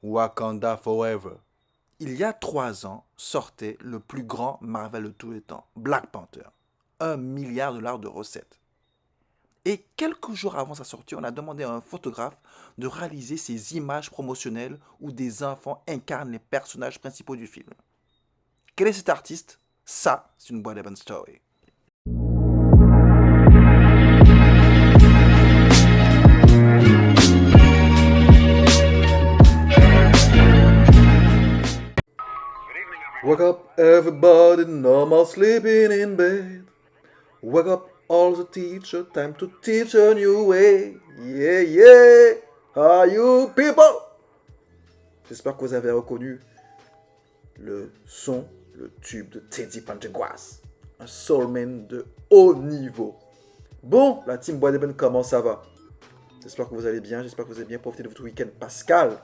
Wakanda Forever. Il y a 3 ans sortait le plus grand Marvel de tous les temps, Black Panther. 1 milliard de recettes. Et quelques jours avant sa sortie, on a demandé à un photographe de réaliser ces images promotionnelles où des enfants incarnent les personnages principaux du film. Quel est cet artiste? Ça, c'est une boîte de bonne story. Wake up, everybody, no more sleeping in bed. Wake up, all the teacher, time to teach a new way. Yeah, yeah, are you people? J'espère que vous avez reconnu le son, le tube de Teddy Pendergrass. Un soulman de haut niveau. Bon, la team Bois d'Eben, comment ça va? J'espère que vous allez bien, j'espère que vous avez bien profité de votre week-end pascal.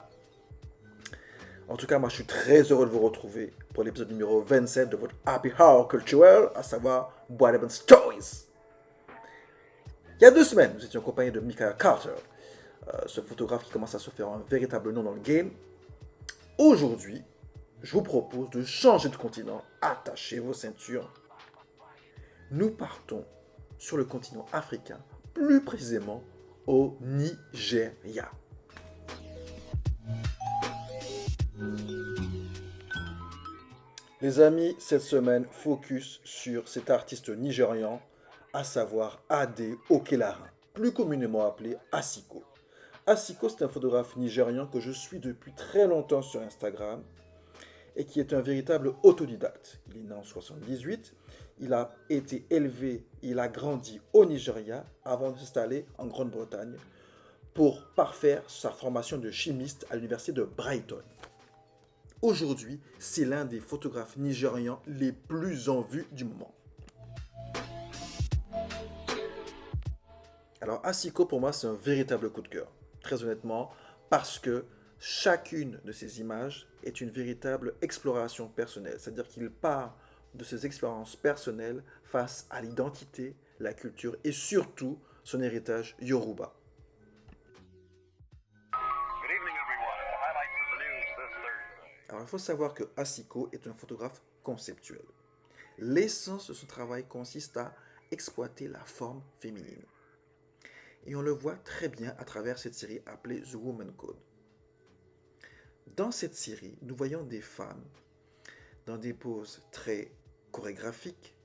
En tout cas, moi, je suis très heureux de vous retrouver pour l'épisode numéro 27 de votre Happy Hour culturel, à savoir Bois d'Eben Stories. Il y a 2 semaines, nous étions accompagnés de Michael Carter, ce photographe qui commence à se faire un véritable nom dans le game. Aujourd'hui, je vous propose de changer de continent. Attachez vos ceintures. Nous partons sur le continent africain, plus précisément au Nigeria. Les amis, cette semaine, focus sur cet artiste nigérian, à savoir Ade Okelarin, plus communément appelé Asiko. Asiko, c'est un photographe nigérian que je suis depuis très longtemps sur Instagram et qui est un véritable autodidacte. Il est né en 78, il a été élevé, il a grandi au Nigeria avant de s'installer en Grande-Bretagne pour parfaire sa formation de chimiste à l'université de Brighton. Aujourd'hui, c'est l'un des photographes nigérians les plus en vue du moment. Alors Asiko, pour moi, c'est un véritable coup de cœur. Très honnêtement, parce que chacune de ces images est une véritable exploration personnelle. C'est-à-dire qu'il part de ses expériences personnelles face à l'identité, la culture et surtout son héritage Yoruba. Alors il faut savoir que Asiko est un photographe conceptuel. L'essence de ce travail consiste à exploiter la forme féminine. Et on le voit très bien à travers cette série appelée The Woman Code. Dans cette série, nous voyons des femmes dans des poses très chorégraphiques,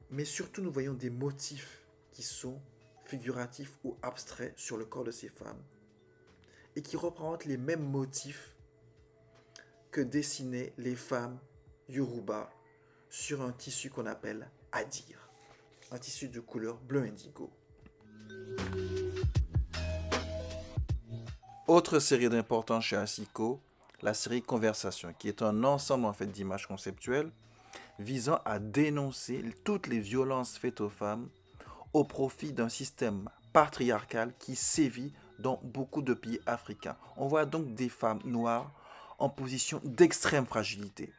mais surtout nous voyons des motifs qui sont figuratifs ou abstraits sur le corps de ces femmes et qui représentent les mêmes motifs que dessinaient les femmes Yoruba sur un tissu qu'on appelle Adir, un tissu de couleur bleu indigo. Autre série d'importance chez Asiko, la série Conversation, qui est un ensemble en fait d'images conceptuelles visant à dénoncer toutes les violences faites aux femmes au profit d'un système patriarcal qui sévit dans beaucoup de pays africains. On voit donc des femmes noires en position d'extrême fragilité.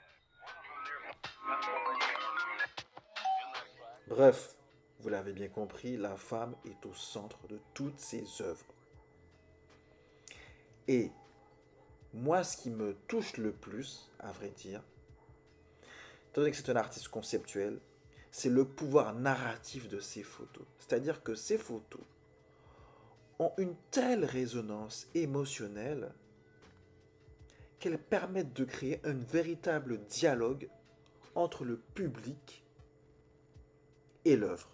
Bref, vous l'avez bien compris, la femme est au centre de toutes ces œuvres. Et moi, ce qui me touche le plus, à vrai dire, étant donné que c'est un artiste conceptuel, c'est le pouvoir narratif de ces photos. C'est-à-dire que ces photos ont une telle résonance émotionnelle qu'elles permettent de créer un véritable dialogue entre le public et l'œuvre.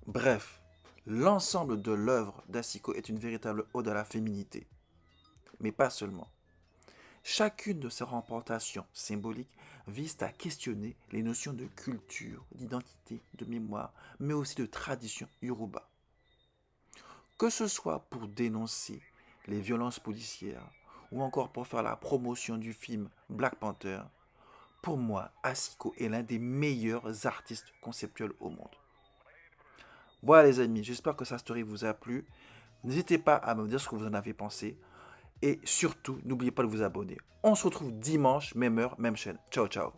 Bref, l'ensemble de l'œuvre d'Asiko est une véritable ode à la féminité. Mais pas seulement. Chacune de ces représentations symboliques vise à questionner les notions de culture, d'identité, de mémoire, mais aussi de tradition yoruba. Que ce soit pour dénoncer les violences policières ou encore pour faire la promotion du film Black Panther, pour moi, Asiko est l'un des meilleurs artistes conceptuels au monde. Voilà les amis, j'espère que sa story vous a plu. N'hésitez pas à me dire ce que vous en avez pensé. Et surtout, n'oubliez pas de vous abonner. On se retrouve dimanche, même heure, même chaîne. Ciao, ciao.